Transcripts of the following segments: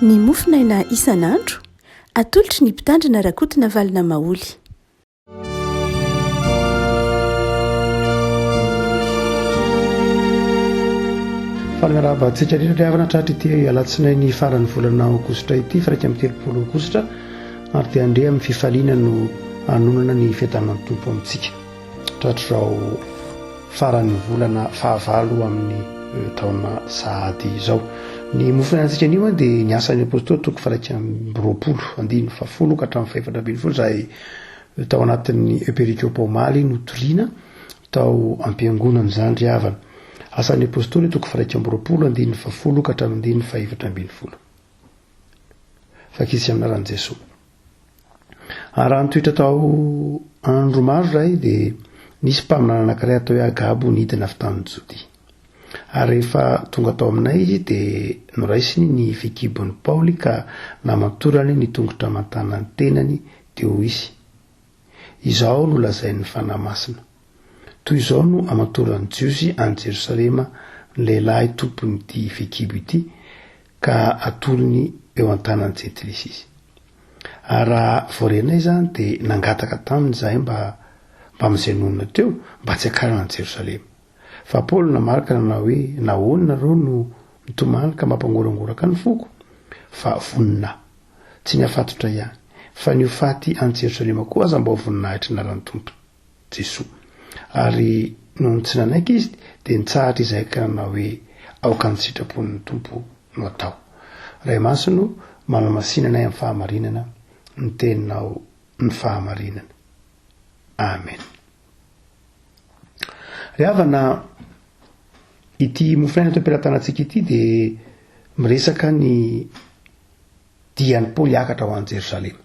ny mofinaina isan'andro atolotry ny mpitandrina rakotina valina maoly. Falmerabantsika rehetra avana tratra ity alatsinainy faran'ny volana aogositra ity faraika amin'ny 30 aogositra ary dia andrea amin'ny fifaliana no anonana ny fiadanan'ny tompo amintsika tratra zao faran'ny volana fahavalo amin'ny taona sahady izao. Ny mofinaintsika anio dia ny asan'ny apôstôly toko faraika amin'ny 20 andiny fafolo ka hatramin'ny 420 izay tao anatin'ny eperikopa omaly notoriana tao ampiangonana izany ry havana. Asan'ny apôstôly toko faraika amin'ny 20 andiny fafolo ka hatramin'ny 420. Fakisy amin'ny anaran'i Jesosy. Raha nitoetra tao andro maro zay dia nisy mpaminana anankiray atao hoe Agabo nidina avy tamin'ny Jodia. Ary rehefa tonga tao aminay izy dia noraisiny ny fekibon'ny Paoly ka namatorany ny tongotra aman-tanany tenany dia hoy izy: izao no lazain'ny fanahy masina. Toy izao no amatoran'ny Jiosy any Jerosalema ny lehilahy tompon'ity fekibo ity ka atolony eo an-tanan'i Jetrisy izy. Raha voarenay zany dia nangataka taminy zahay mba mizenonina teo mba tsy akarana any Jerosalema. Fa Paoly namarika na hoe nahoana reo no mitomany ka mampangorangoraka ny foko, fa vonina tsy ny afatotra ihany fa ny hofaty any Jerosalema koa aza mba ho voninahitra naran'ny tompo Jesosy. Ary noho tsy nanaiky izy dia nitsahatra izay ka na hoe aoka ny sitrapon'ny tompo no atao. Ray masino manamasinanay amin'ny fahamarinana ny teninao ny fahamarinana. Amen. Ry havana, ity mofinaina eto am-pelatanantsika ity dia miresaka ny dian'ny Paoly hiakatra ho any Jerosalema.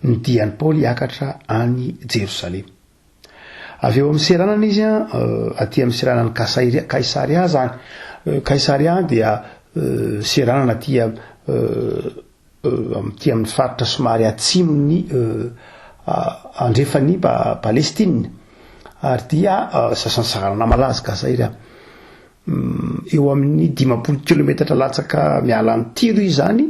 Ny dian'ny Paoly hiakatra any Jerosalema. Avy eo amin'ny seranana izy aty amin'ny seranan'ny Kaisaria zany. Kaisaria dia seranana aty amin'ny faritra somary atsimony andrefan'ny Palestina. Ary dia sasantsarana malaza Kaisaria. Eo amin'ny 50 kilometatra latsaka miala ny Tiro izany.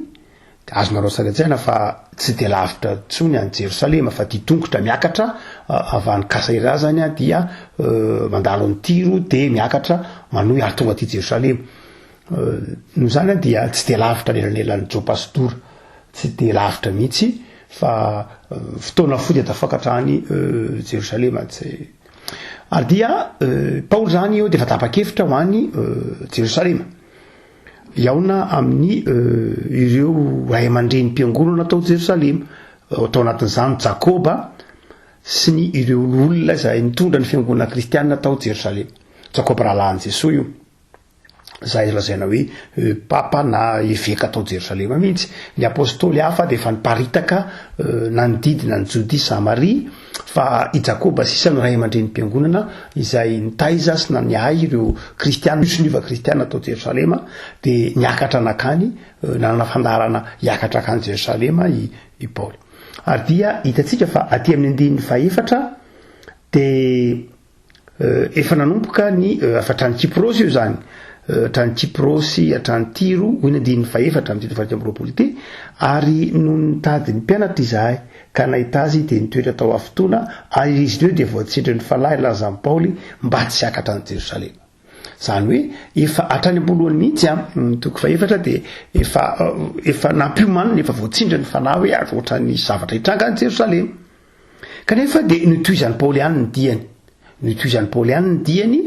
Azonareo saritsaina fa tsy dia lavitra tsony any Jerosalema fa tongotra miakatra avy any Kaisaria zany dia mandalo ny Tiro dia miakatra manohy ary tonga aty Jerosalema. No zany dia tsy dia lavitra lelanelan'ny Jopastora, tsy dia lavitra mihitsy fa fotoana fohy dia tafakatra any Jerosalema. Ary dia Paoly zany io dia efa tapa-kevitra ho any Jerosalema. Iaona amin'ny ireo ray aman-dreny mpiangonana tao Jerosalema, tao anatin'izany Jakoba sy ny ireo olona izay nitondra ny fiangonana kristianina tao Jerosalema. Jakoba rahalahin'i Jesosy io. Izay lazaina hoe papa na évêque tao Jerosalema mihitsy. Ny apôstôly hafa dia efa niparitaka nanodidina ny Jodia Samaria, fa i Jakoba sisa no ray aman-dreny mpiangonana izay nitaiza sy naniahy ireo kristianina sy niova kristianina tao Jerosalema dia niakatra anakany, nanana fandarana hiakatra akany Jerosalema i Paoly. Ary dia hitantsika fa aty amin'ny andininy faefatra dia efa nanomboka ny afatrany Kiprosy io zany. Trany Kiprosy hatrany Tiro hoy ny andininy faefatra amin'ny 120 ity, ary no nitady ny mpianatra izahay ka nahita azy dia nitoetra tao afotoana ary izy ireo dia voatsindry ny falahy lazan'i Paoly mba tsy hiakatra any Jerosalema. Zany hoe efa hatrany am-polohany mihitsy toko faefatra dia efa nampiomanina, efa voatsindry ny falahy hoe azo ohatran'ny zavatra hitranga any Jerosalema. Kanefa dia nitohizan'ny Paoly ihany ny diany. Nitohizan'ny Paoly ihany ny diany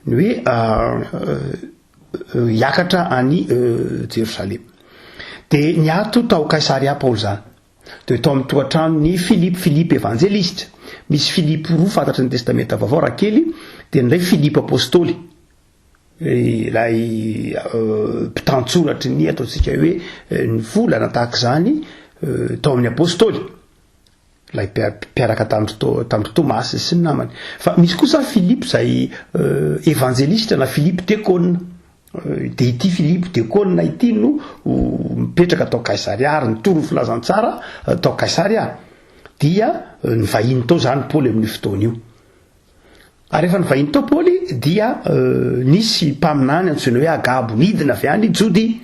ny hoe hiakatra any Jerosalema. Dia niato tao Kaisaria Paoly zany. Dia tao amin'ny tohatrano ny Philippe evangelista. Misy Philippe roa fantatry ny testamenta vaovao rakely, dia ny ray Philippe apôstôly, ilay mpitantsoratry ny ataontsika hoe ny volana tahaka izany tao amin'ny apôstôly, ilay mpiaraka tamin'ny Tomasy sy ny namany. Fa misy kosa Philippe izay evangelista na Philippe Dekôna. Dia ity Philippe Dekôna ity no mipetraka tao Kaisaria ary nitoro ny filazantsara tao Kaisaria. Dia nivahiny tao zany Paoly amin'ny fotoana io. Ary rehefa nivahiny tao Paoly dia nisy mpaminany antsoina hoe Agabo nidina avy any Jodia.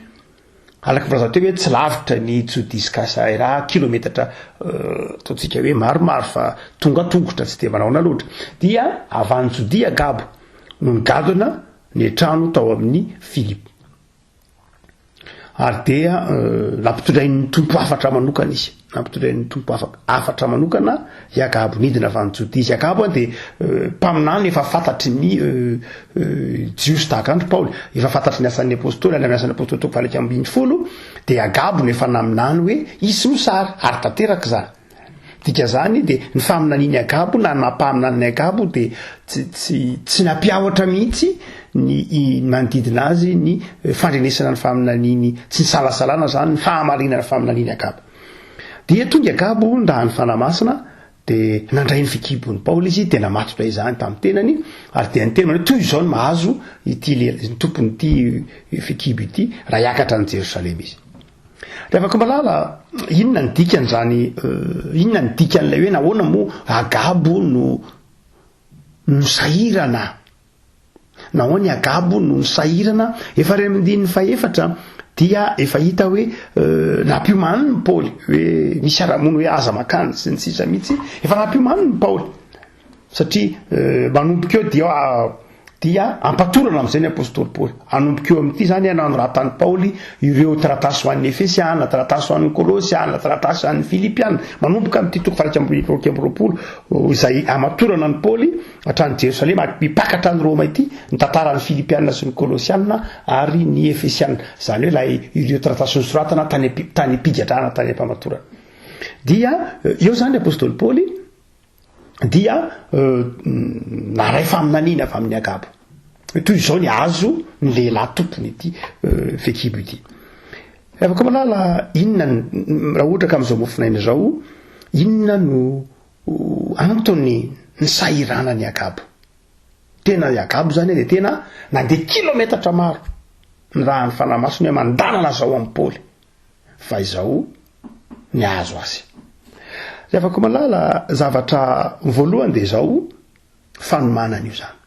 alaky volaza teo hoe tsy lavitra ny Tsodisy raha kilometatra ataontsika hoe maromaro fa tonga tongotra tsy de manaona loatra dia avany Jodia Gabo no nigadona ny trano tao amin'ny Philippe ary dia nampitondrain'ny tompo afatra manokana izy nampitondrain'ny tompo afatra manokana Iagabo nidina avany Jodia Iagabo dia mpaminany efa fantatry ny jiosy tahaka andro Paoly efa fantatry ny asan'ny apôstôly ny asan'ny apôstôly toko valika ambin'ny folo dia Iagabo no efa naminany hoe izy no sary ary tanteraka zany dika zany dia ny faminaniny Iagabo na nampaminan'ny Iagabo dia tsy nampiavatra mihitsy ny manodidina azy ny fandrenesana ny faminaniny tsy ny salasalana zany ny fahamarinana faminaniny Iagabo dia tonga Iagabo ndahany fanamasina dia nandray ny fekibony Paoly izy dia namatotra izany tamin'ny tenany ary dia ny tenany toy izao ny mahazo ity ny tompony ity fekibo ity raha hiakatra ny Jerosalema izy rehefa ko malala inona ny dikan'izany inona ny dikan'ilay hoe nahoana moa Agabo no sahirana nahoana Agabo no sahirana efa ray amin'ny faefatra dia efa hita hoe nampiomaniny ny Paoly hoe misy aramono hoe aza makany sy ny sisa mihitsy efa nampiomaniny ny Paoly satria manomboka eo dia ampatorana amin'izay ny apôstôly Paoly anomboka eo amin'ity zany anano ratany Paoly ireo taratasy ho an'ny Efesiana taratasy ho an'ny Kolosiana taratasy ho an'ny Filipiana manomboka amin'ity toko valika ambin'ny izay amatorana ny Paoly hatrany Jerosalema mipakatra ny Roma ity ny tantaran'ny Filipiana sy ny Kolosiana ary ny Efesiana zany hoe lay ireo taratasy nosoratana tany pigadrana tany ampamatorana dia eo zany apôstôly Paoly dia naray faminanina avy amin'ny Agabo toy izao ny azo ny lehilahy tompony ity fekibo ity rehefa ko malala inona raha ohatra ka amin'izao mofinaina zao inona no antony ny sahirana ny Agabo tena Agabo zany dia tena nandeha kilometatra maro ny raha ny fanamasiny hoe mandanana zao amin'ny Paoly fa izao ny azo azy rehefa ko malala zavatra voalohany dia zao fanomanana io zany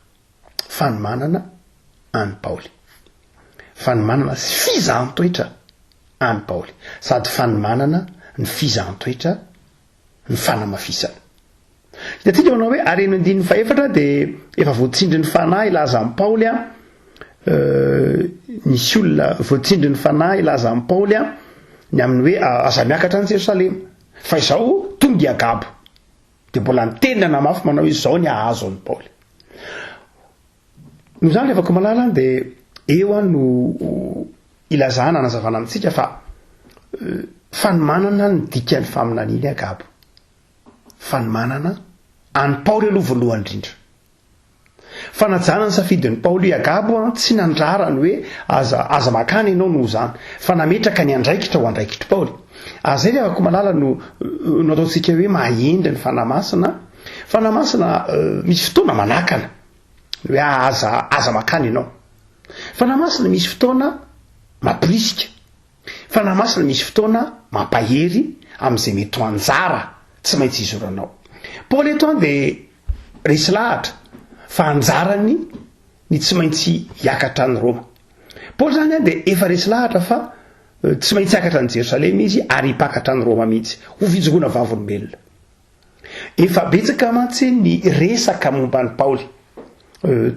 fanomanana any Paoly fanomanana sy fizaham-toetra any Paoly sady fanomanana ny fizaham-toetra ny fanamafisana hitantsika manao hoe areno andininy faefatra dia efa voatsindry ny fanahy ilaza amin'ny Paoly nisy olona voatsindry ny fanahy ilaza amin'ny Paoly ny amin'ny hoe aza miakatra any Jerosalema fa izao tonga Agabo dia mbola nitenina namafy manao hoe izao ny ahazo any Paoly no zany rehefa ko malala dia eo no ilazana nazavana amintsika fa fanomanana ny dikan'ny faminaniny Agabo fanomanana any Paoly aloha voalohany indrindra fanajana ny safidin'ny Paoly Agabo tsy nandrarany hoe aza makany ianao no zany fa nametraka ny andraikitra ho andraikitry Paoly azay rehefa ko malala no ataontsika hoe mahendry ny fanamasina misy fotoana manakana hoe aza makany ianao fanamasina misy fotoana mampirisika fanamasina misy fotoana mampahery amin'izay mety ho anjara tsy maintsy izoranao Paoly eto dia resy lahatra fa anjarany ny tsy maintsy hiakatra ny Roma Paoly zany dia efa resy lahatra fa tsy maintsy hiakatra ny Jerosalema izy ary hipakatra ny Roma mihitsy ho fijoroana vavolombelona efa betsaka mantsy ny resaka momba ny Paoly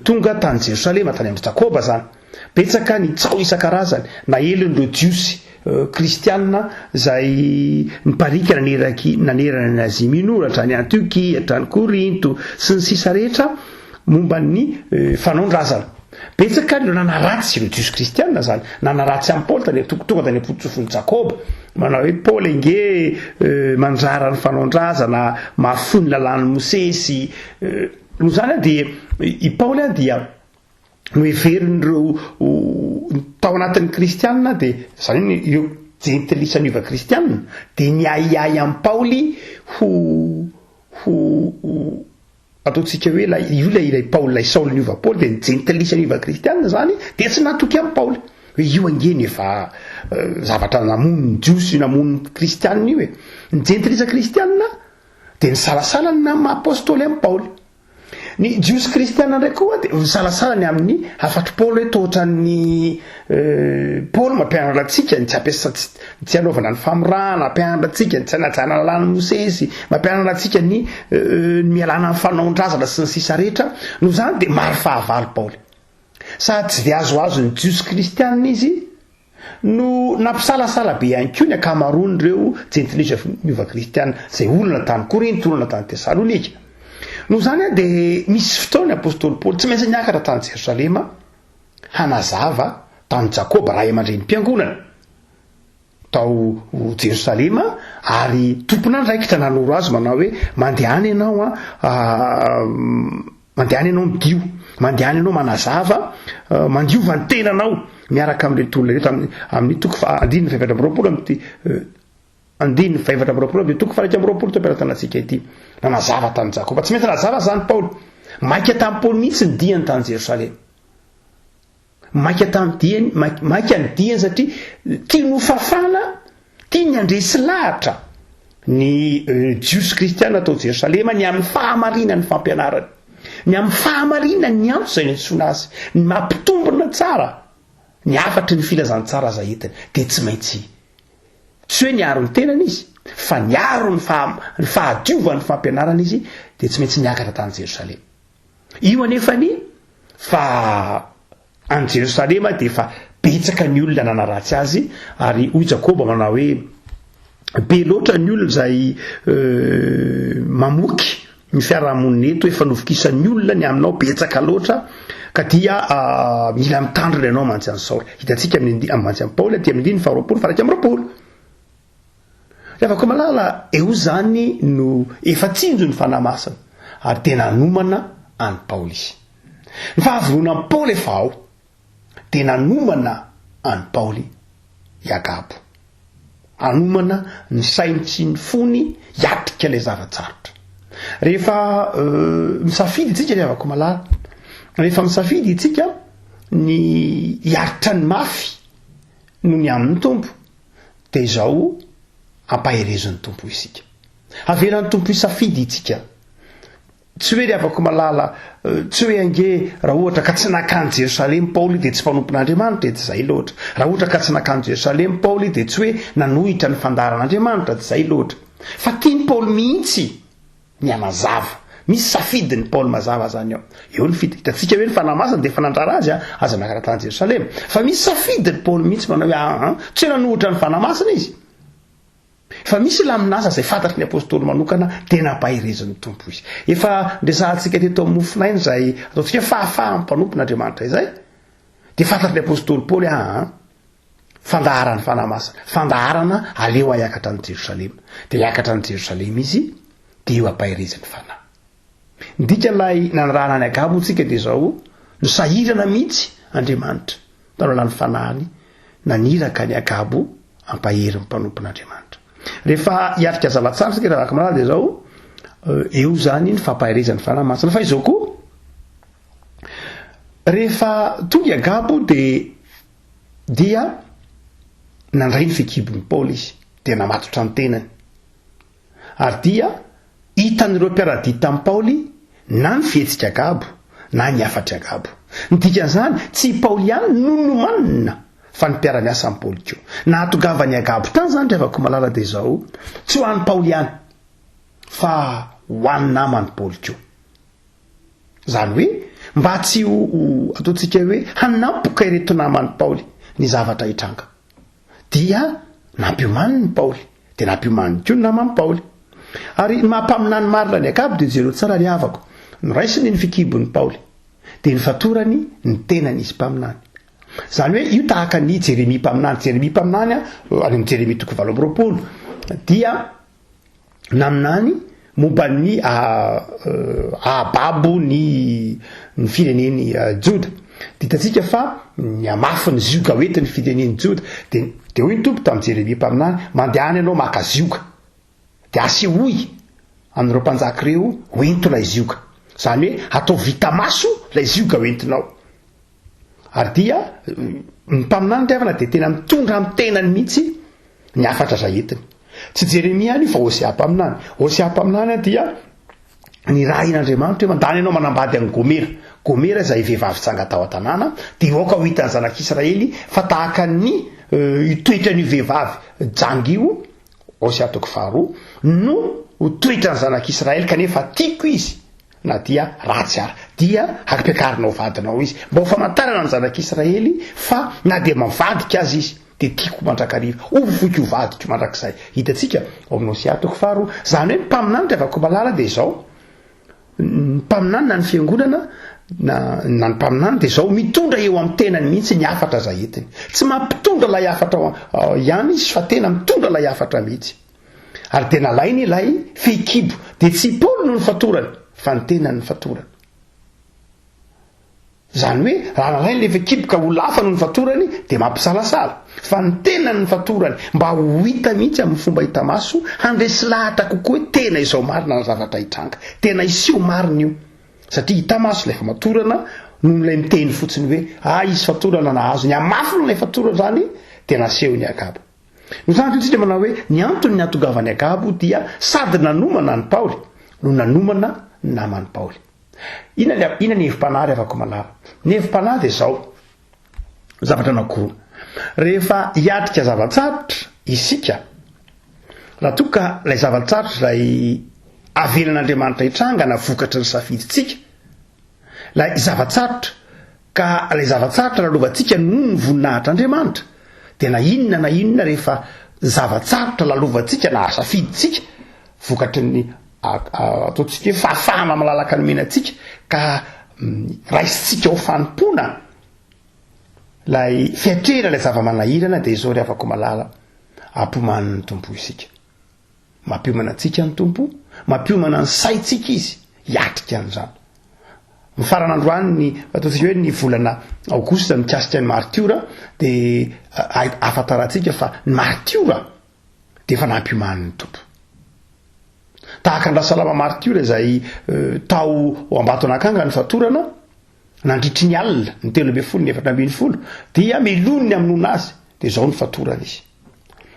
tonga tany Jerosalema tany amin'ny Jakoba zany betsaka ny tsao isan-karazany na elon'ireo jiosy kristianina zay niparika nanerana ny Azia Minora hatrany Antiokia hatrany Korinto sy ny sisa rehetra momba ny fanaondrazana betsaka no nanaratsy ireo jiosy kristianina zany nanaratsy amin'ny Paoly tany tonga tany am-potsofon'ny Jakoba manao hoe Paoly inge manjara ny fanaondrazana mahafony lalàn'ny Mosesy no zany dia i Paoly dia no everin'ireo tao anatin'ny kristianina dia zany ireo jentilisa niova kristianina dia niaiai amin'ny Paoly ho ataontsika hoe ilay Paoly lay Saoly niova Paoly dia nijentilisa niova kristianina zany dia tsy natoky amin'ny Paoly hoe io angeny efa zavatra namon'ny jiosy namon'ny kristianina io ny jentilisa kristianina dia ny salasalany na apôstôly amin'ny Paoly ny jiosy kristiana ndraiky koa de salasalany amin'ny afatry paoly hoe tohotran'ny paoly mampianatra antsika ny tsy ampiasa tsy anaovana ny famorana mampianatra antsika ny tsy anajana lalàna mosesy mampianatra antsika ny mialana amin'ny fanaondrazana sy ny sisa rehetra no zany de maro fahavalo paoly sady tsy de azoazo ny jiosy kristiana izy no nampisalasala be ihany koa ny akamaroany reo jentilisa miova kristiana zay olona tany Korinthy olona tany Tesalonika no zany de misy fotoana apôstôly Paoly tsy maintsy niakatra tany Jerosalema hanazava tany Jakoba raha aman-dreny mpiangonana tao Jerosalema ary tompona ndraikitra nanoro azy manao hoe mandehany ianao mandehany ianao midio mandehany ianao manazava mandiova ny tenanao miaraka amin'ireo olona rehetra amin'ny toko andininy faefatra amby roapolo amin'ny andininy faefatra amby roapolo amin'ny toko faraika amby roapolo toeram-piaratanantsika ity nanazava tany Jakoba tsy maintsy nazava zany Paoly maika tamin'ny Paoly mihitsy ny diany tany Jerosalema maika tamin'ny diany maika ny diany satria tia no fafana tia ny andresy lahatra ny jiosy kristiana tao Jerosalema ny amin'ny fahamarinany fampianarany ny amin'ny fahamarinany ny antso zay ny antsoina azy ny mampitombona tsara ny afatry ny filazantsara aza hitiny de tsy maintsy tsy hoe niaro ny tenany izy fa niaro ny fahadiovany fampianarana izy de tsy maintsy niakatra tany Jerosalema io anefany fa any Jerosalema de fa betsaka ny olona nanaratsy azy ary hoy Jakoba manao hoe be loatra ny olona zay mamoky ny fiarahamonina eto hoe fanovokisan'ny olona ny aminao betsaka loatra ka dia mila mitandrina ianao mantsy any Saoly hitantsika mantsy amin'ny Paoly aty amin'ny 20 faraika amby roapolo rehefa koa malala eo zany no efa tsinjo ny fanamasana ary tena nomana any Paoly izy ny fahavonona amin'ny Paoly efa ao de nanomana any Paoly Iagabo anomana ny sainy sy ny fony hiatrika ilay zavatsarotra rehefa misafidy itsika rehefa koa malala rehefa misafidy itsika ny hiaritra ny mafy no ny amin'ny tompo de izao ampaherezon'ny tompo isika avelan'ny tompo isafidy itsika tsy hoe rehefa koa malala tsy hoe ange raha ohatra ka tsy nakany Jerosalema Paoly de tsy mpanompon'Andriamanitra tsy zay loatra raha ohatra ka tsy nakany Jerosalema Paoly de tsy hoe nanohitra ny fandaran'Andriamanitra tsy zay loatra fa tiany Paoly mihitsy ny anazava misy safidiny Paoly mazava zany ao eo ny hitantsika hoe ny fanamasana de fanandrara azy aza miakatra tany Jerosalema fa misy safidiny Paoly mihitsy manao hoe tsy nanohitra ny fanamasana izy fa misy laminasa zay fantatry ny apôstôly manokana tena ampaherezon'ny tompo izy efa ndresahantsika teto amin'ny mofinainy zay ataontsika fahafaha mpanompon'Andriamanitra izay de fantatry ny apôstôly Paoly fandaharany fanamasana fandaharana aleo hiakatra ny Jerosalema de hiakatra ny Jerosalema izy de eo ampaherezon'ny fanahy ndikan'ilay nanarahana ny Agabo tsika de zao no sahirana mihitsy Andriamanitra tanolona ny fanahany naniraka ny Agabo ampahery mpanompon'Andriamanitra rehefa hiatrika zavatsara sika raha malala de zao eo zany ny fampaherezan'ny fanahy masina fa izao koa rehefa tonga Agabo dia nandray ny fekibon'ny Paoly izy de namatotra ny tenany ary dia hitan'ireo mpiara-dia tamin'ny Paoly na ny fihetsika Agabo na ny afatry Agabo ny dikan'izany tsy Paoly ihany nonomanina fa ny mpiara-miasa amin'ny Paoly koa nahatongavany Agabo tany zany rehefa koa malala de zao tsy ho an'ny Paoly ihany fa ho an'ny namany Paoly koa zany hoe mba tsy ataontsika hoe hanampoka ireto namany Paoly ny zavatra hitranga dia nampiomaniny Paoly de nampiomaniny koa ny namany Paoly ary mampaminany marina ny Agabo de jereo tsara ny avako noraisiny ny fikibon'ny Paoly de ny fatorany ny tenany izy mpaminany zany hoe io tahaka ny Jeremia mpaminany any amin'ny Jeremia toko 7 dia naminany momba ny Ahbabo ny fireneny Joda de hitantsika fa ny amafy ny zioka hoentin'ny fireneny Joda de hoy ny tompo tamin'ny Jeremia mpaminany mandehany ianao maka zioka de asehoy amin'ireo mpanjaka reo hoento lay zioka zany hoe atao vita maso lay zioka hoentinao ary dia ny mpaminany riavana de tena mitondra amin'ny tenany mihitsy ny afatra zay entiny tsy Jeremia any fa Hosea mpaminany dia ny raha in'andriamanitra hoe mandany ianao manambady any gomera zay vehivavy tsanga tao an-tanàna de oka ho hitany zanak'Israely fa tahaka ny itoetra ny vehivavy jangy io Osea 2 no toetra ny zanak'Israely kanefa tiako izy na dia ratsy ara dia ampiakarinao vadinao izy mba ho famantarana ny zanak'Israely fa na dia mavadika azy izy de tiako mandrakariva ovoky ho vadiko mandrakizay hitantsika ao amin'ny Osea 2 zany hoe mpaminany revako malala de zao mpaminany na ny fiangonana na ny mpaminany de zao mitondra eo amin'ny tenany mihitsy ny afatra zay entiny tsy mampitondra lay afatra ihany izy fa tena mitondra lay afatra mihitsy ary tena lainy ilay fehikibo de tsy Paoly no ny fatorany fa ny tenany fatorany zany hoe raha nalainy le fehikibo ka olona hafa no ny fatorany de mampisalasala fa ny tenany ny fatorany mba ho hita mihitsy amin'ny fomba hita maso handresy lahatra kokoa hoe tena izao marina ny zavatra hitranga tena iseho marina io satria hita maso lay famatorana noho lay miteny fotsiny hoe izy fatorana nahazo ny amafina lay fatorana zany tena seho ny Agabo no zany tsika manao hoe ny antony ny atongavany Agabo dia sady nanomana ny Paoly no nanomana ny namany Paoly ina ny hevim-panahy afaka malala ny hevim-panahy de zao zavatra anankiroa rehefa hiatrika zavatsarotra isika raha toka lay zavatsarotra zay avelan'Andriamanitra hitranga na vokatry ny safiditsika lay zavatsarotra ka lay zavatsarotra lalovantsika noho ny voninahitr'Andriamanitra de na inona rehefa zavatsarotra lalovantsika na safiditsika vokatry ny ataontsika hoe fahafahana malalaka ny menantsika ka raisitsika ho fanompona lay fiatrera lay zava-manahirana de zao ry afaka malala ampiomana ny tompo isika mampiomana antsika ny tompo mampiomana ny saitsika izy hiatrika an'izany mifarana androany ny ataontsika hoe ny volana aogosta mikasika ny martiora de afantarantsika fa ny martiora de fa nampiomana ny tompo tahaka andrasalama martiora zay tao ho ambato anakanga ny fatorana nandritry ny alina ny 340 dia meloniny amin'ona azy de zao ny fatorana izy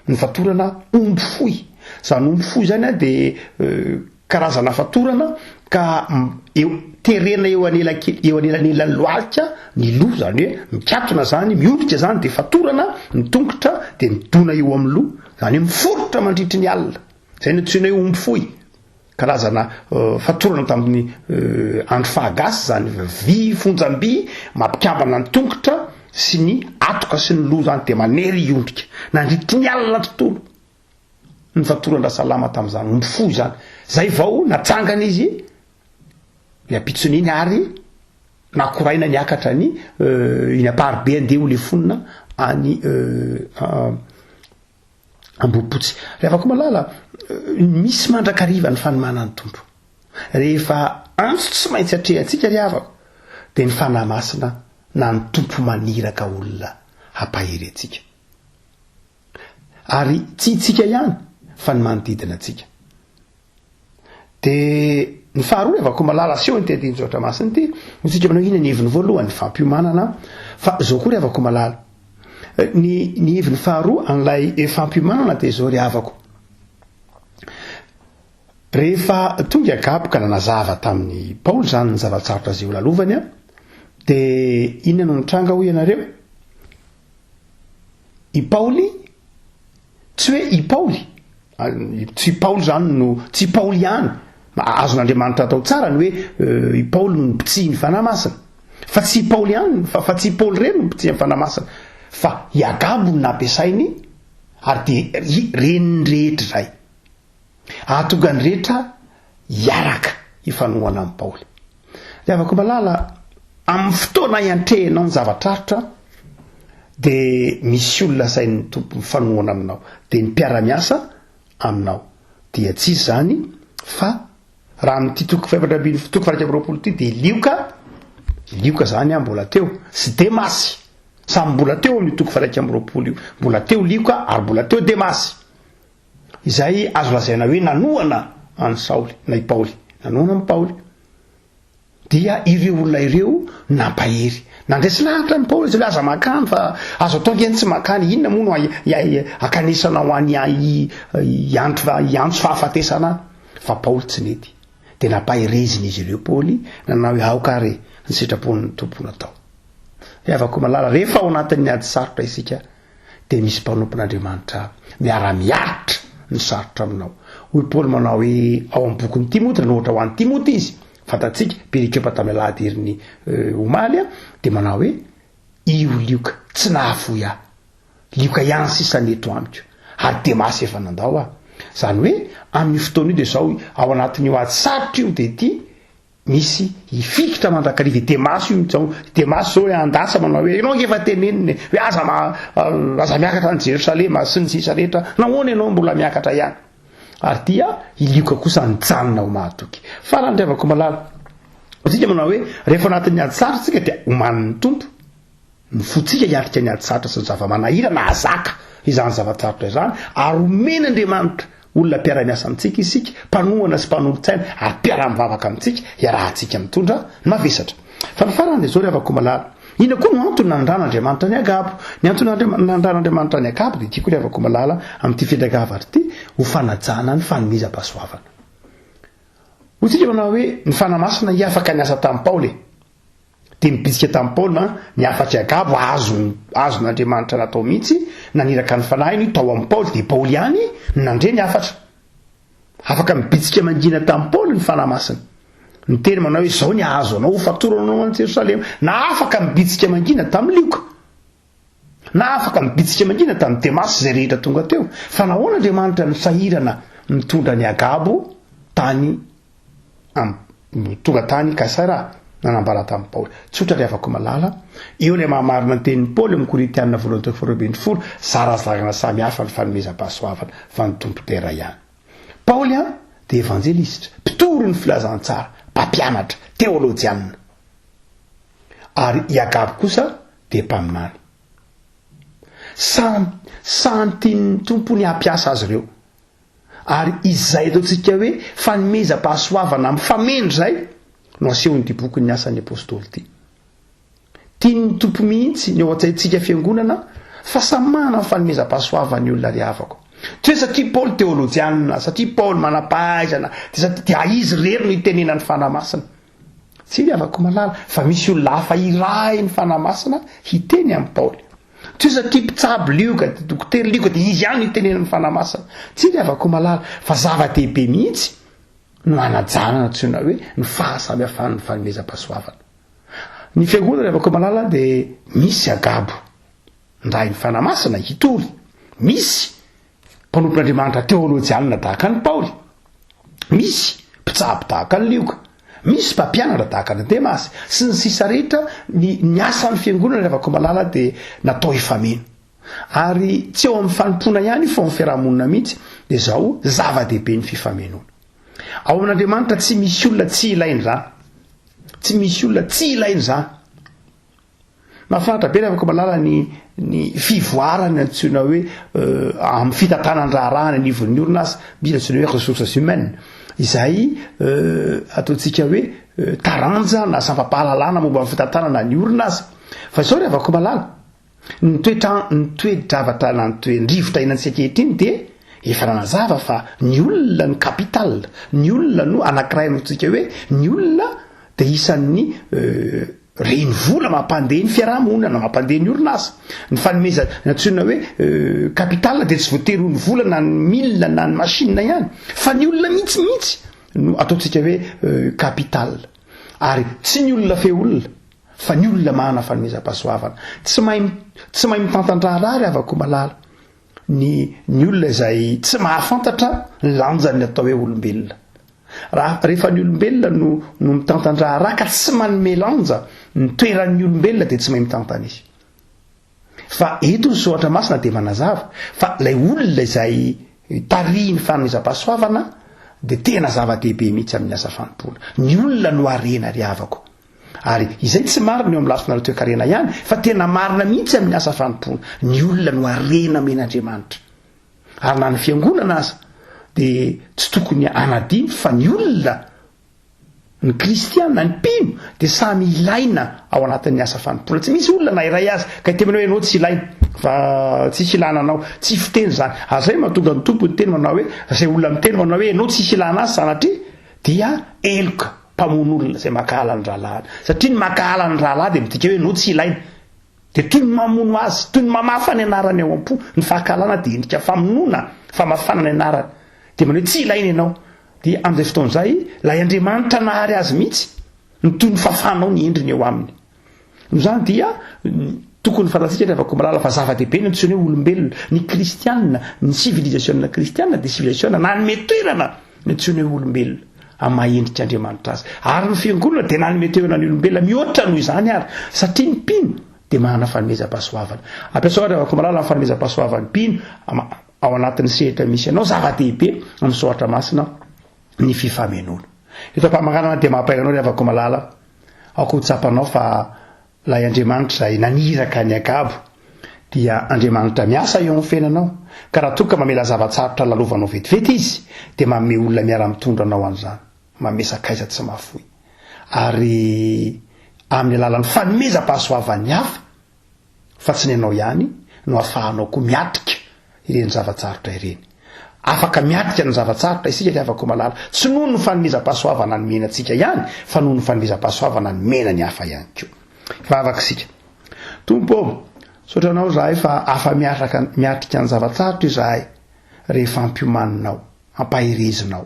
ny fatorana omby foy zany omby foy zany de karazana fatorana ka terena eo anelanelany loalika ny loha zany hoe mikatona zany miodrika zany de fatorana ny tongotra de midona eo amin'ny loha zany hoe miforotra mandritry ny alina zay ny antsoina hoe omby foy karazana fatorana tamin'ny andro fahagasy zany vy fonjam-by mampikambana ny tongotra sy ny atoka sy ny loha zany de manery iondrika nandritry ny alina tontolo ny fatorana salama tamin'izany omby foy zany zay vao natsangana izy apitsoniny ary nakoraina niakatra ny inaparobe andeha ho le fonina any ambopotsy rehefa ko malala misy mandrakariva ny fanomana ny tompo rehefa antso tsy maintsy atrehantsika ry havako de ny fanahy masina na ny tompo maniraka olona hampahery atsika ary tsy itsika ihany fa ny manodidina atsika de ny faharoa rehefa ko malala seho ny tedinjoatra masiny ty tsika manao ina ny heviny voalohany fampiomanana fa zao koa rehefa ko malala ny heviny faharoa an'lay fampiomanana de zao ry havako rehefa tonga Agabo ka nanazava tamin'ny Paoly zany ny zavatsarotra zay ho lalovany de inona no nitranga ho ianareo i Paoly tsy hoe i Paoly tsy Paoly zany no tsy Paoly ihany azon'Andriamanitra atao tsara ny hoe i Paoly no mpitsihiny fanahy masina fa tsy Paoly ihany fa tsy Paoly reny no mpitsihiny fanahy masina fa i Agabo no nampiasainy ary de reniny rehetra zay ahatonga ny rehetra hiaraka ifanohana amin'ny Paoly de afaka malala amin'ny fotoana iantrehanao ny zavatrarotra de misy olona sain'ny tompo mifanohana aminao de ny mpiara-miasa aminao dia tsy zany fa raha amin'ity toko faika amby ty de lioka zany mbola teo sy Demasy samy mbola teo amin'ny toko faika amby io mbola teo lioka ary mbola teo Demasy izay azo lazaina hoe nanoana any Saoly na i Paoly nanoana amin'ny Paoly dia ireo olona ireo nampahery nandresy lahatra ny Paoly zay aza makany fa azo ataonga tsy makany inona moa no akanesana ho any iantso fahafatesana fa Paoly tsy nety de nampahireziny izy ireo Paoly nanao hoe aokare ny sitrapon'ny tompony atao. Afaka malala rehefa ao anatin'ny ady sarotra isika de misy mpanompon'Andriamanitra miara-miaritra ny sarotra aminao. Hoy Paoly manao hoe ao amin'ny bokin'ny Timoty no ohatra ho an'ny Timoty izy fantatsika perikepa tamy alahady herin'ny omaly de manao hoe io lioka tsy nahafoy aho, lioka ihany sisany eto amiko ary Demasy efa nandao aho. Zany hoe amin'ny fotoana io de zao ao anatin'io ady sarotra io de ty misy ifikitra mandrakariva Demasy io zao. Demasy zao hoe andasa manao hoe ianao efa teneniny hoe aza miakatra ny Jerosalema sy ny sisa rehetra nahoana ianao mbola miakatra ihany. Ary dia ilioka kosa nijanona ho mahatoky. Farandriavako malala tsika manao hoe rehefa anatin'ny ady sarotra tsika dia omanin'ny tompo ny fotsika hiatrika ny ady sarotra sy ny zava-manahira na azaka izany zava-tsarotra izany ary omen'Andriamanitra olona mpiara-miasa amintsika isika mpanohana sy mpanolontsaina ary mpiara-mivavaka amintsika iarahantsika mitondra ny mavesatra. Fa ny farany zao rehefa malala ina koa no antony nandran'Andriamanitra ny Agabo. Ny antony nandran'Andriamanitra ny Agabo de tiako rehefa malala amin'ity fedakavatra ity ho fanajana ny fanomezam-pahasoavana. Hotsika manao hoe ny fanamasina hiafaka niasa tamin'ny Paoly de mibitsika tamin'ny Paoly ny afatry Agabo azon'Andriamanitra natao mihitsy naniraka ny fanahiny tao amin'ny Paoly de Paoly ihany nandre ny afatra. Afaka mibitsika mangina tamin'ny Paoly ny fanamasina. Ny teny manao hoe zao ny ahazo anao ho fatoranao any Jerosalema. Na afaka mibitsika mangina tamin'ny lioka, na afaka mibitsika mangina tamin'ny Demasy zay rehetra tonga teo. Fa nahoana Andriamanitra nisahirana mitondra ny Agabo tonga tany Kaisarea nanambara tamin'ny Paoly. Tsotra le afaka malala eo le mahamarina ny tenin'ny Paoly amin'ny Korintianina 4:20 zarazarana samy hafa ny fanomezam-pahasoavana fa ny tompo tera ihany. Paoly de evangelista, mpitoro ny filazantsara, mpampianatra, teolojianina. Ary i Agabo kosa de mpaminany. Samy tian'ny tompony hampiasa azy ireo. Ary izay ataontsika hoe fanomezam-pahasoavana mifamendry zay no asehony ty boky ny asan'ny apôstôly ty. Tian'ny tompo mihitsy ny ao an-tsaintsika fiangonana fa samy manana ny fanomezam-pahasoavana ny olona rehavako. Tsy hoe satria Paoly teolojianina, satria Paoly manam-pahaizana, dia izy rery no itenena ny fanamasina. Tsy rehavako malala fa misy olona hafa iray ny fanamasina hiteny amin'ny Paoly. Tsy hoe satria mpitsabo lioka, dokotera lioka dia izy ihany no itenena ny fanamasina. Tsy rehavako malala fa zava-dehibe mihitsy no anajanana tsyna hoe ny fahasamihafan'ny fanomezam-pahasoavana. Ny fiangonana rehavako malala dia misy Agabo ndray ny fanamasina hitory, misy mpanompon'Andriamanitra teolojianina tahaka ny Paoly, misy mpitsabo tahaka ny lioka, misy mpampianatra tahaka ny Demasy sy ny sisa rehetra. Ny asan'ny fiangonana rehavako malala dia natao ifameno ary tsy eo amin'ny fanompona ihany fa amin'ny fiarahamonina mihitsy dia zao zava-dehibe ny fifamenoana. Ao amin'Andriamanitra tsy misy olona tsy ilainy zany, tsy misy olona tsy ilainy zany. Mahafinaritra be rehefa malala ny fivoarany antsoina hoe amin'ny fitantanan-draharaha ny anivon'ny orinasa mila antsoina hoe ressources humaines izay ataontsika hoe taranja na sampapahalalana momba amin'ny fitantanana ny orinasa. Fa zao rehefa malala ny toe-javatra na ny toe-drivotra inantsikehitriny dia efa nanazava fa ny olona ny capital, ny olona no anankiray notsika hoe ny olona dia isan'ny reny vola mampandeha ny fiarahamonina, mampandeha ny orinasa. Ny fanomeza natsoina hoe capital dia tsy voatery ny vola na ny milina na ny machine ihany fa ny olona mihitsy no ataontsika hoe capital. Ary tsy ny olona fe olona fa ny olona mahana fanomezam-pahasoavana. Tsy mahay mitantandraha rehavako malala ny olona izay tsy mahafantatra ny lanjany atao hoe olombelona. Rehefa ny olombelona no mitantandraha raha ka tsy manome lanja ny toeran'ny olombelona dia tsy mahay mitantana izy. Fa eto ny soatra masina dia manazava fa ilay olona izay tarihiny fanomezam-pahasoavana dia tena zava-dehibe mihitsy amin'ny asa fanompona. Ny olona no harena rehavako. Ary izay tsy marina eo amin'ny lasona toe-karena ihany fa tena marina mihitsy amin'ny asa fanompona. Ny olona no harena men'Andriamanitra. Ary na ny fiangonana aza dia tsy tokony anadiny fa ny olona ny kristianina ny mpino dia samy ilaina ao anatin'ny asa fanompona. Tsy misy olona na iray azy ka teminao ianao tsy ilaina fa tsisy ilananao, tsy fiteny zany. Azay mahatonga ny tompo ny teny manao hoe zay olona miteny manao hoe ianao tsisy ilana azy sanatria dia eloka mpamon'olona zay makahala ny rahalahy satria ny makahala ny rahalahy de midika hoe no tsy ilaina de toy ny mamono azy toy ny mamafa ny anarany ao am-po ny fahakalana de endrika famonona famafana ny anarany de manao hoe tsy ilaina ianao de am'izay fotoan'izay lay Andriamanitra nahary azy mihitsy ny toy ny fafanao ny endriny eo aminy no zany dia tokony fantatsika rehefa ko malala fa zava-dehibe ny antsoina hoe olombelona ny kristianina ny civilisation kristianina de civilisation nanome toerana ny antsoina hoe olombelona amin'ny mahendrika Andriamanitra azy ary ny fiangonana de nanome toerana ny olombelona mihoatra noho izany ary satria ny mpino de manana fanomezam-pahasoavana ampiasa ohatra rehefa ko malala ny fanomezam-pahasoavany mpino ao anatin'ny sehatra misy anao zava-dehibe amin'ny soatra masina ny fifamenoana ito-pamaganana de mampainganao rehefa ko malala aoko hotsapanao fa lay Andriamanitra zay naniraka ny agabo dia Andriamanitra miasa eo amin'ny fiainanao ka raha toka mamela zavatsarotra lalovanao vetivety izy de manome olona miara-mitondra anao an'izany manome sakaiza tsy mahafoy ary amin'ny alalan'ny fanomezam-pahasoavany hafa fa tsy ny anao ihany no ahafahanao koa miatrika ireny zavatsarotra ireny afaka miatrika ny zavatsarotra isika ty afaka malala tsy noho ny fanomezam-pahasoavana ny mena antsika ihany fa noho ny fanomezam-pahasoavana ny mena ny hafa ihany koa vavaka isika tompo sotranao zahay fa afa miatrika ny zavatsarotra izahay rehefa ampiomaninao ampahirezinao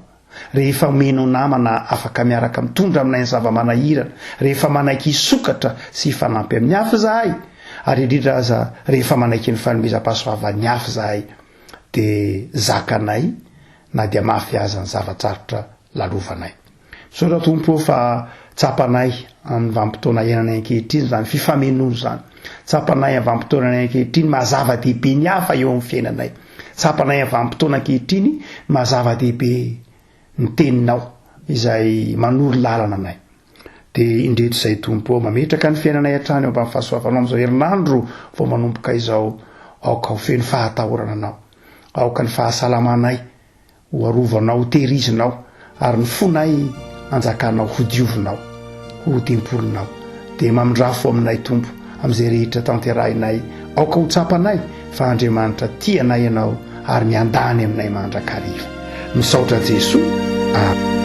rehefa menao namana afaka miaraka mitondra aminay ny zava-manahirana rehefa manaiky isokatra sy fanampy amin'ny hafa zahay ary indrindra aza rehefa manaiky ny fanomezam-pahasoavany hafa zahay de zakanay na dia mafy aza ny zavatsarotra lalovanay sotra tompo fa tsapanay amin'ny vanim-potoana iainanay ankehitriny zany fifamenoana zany tsapanay amin'ny vanim-potoana anay ankehitriny mahazava-dehibe ny hafa eo amin'ny fiainanay tsapanay amin'ny vanim-potoana ankehitriny mahazava-dehibe ny teninao izay manoro lalana anay de indreto izay tompo mametraka ny fiainanay hatrany eo amin'ny fahasoavanao amin'izao herinandro vao manomboka izao aoka ho feno fahatahorana anao aoka ny fahasalamanay ho arovanao tehirizinao ary ny fonay anjakanao ho diovinao ho tempolinao de mamindrafo aminay tompo amin'izay rehetra tanterahinay aoka ho tsapanay fa Andriamanitra tianay ianao ary miandany aminay mandrakariva misaotra Jesoa.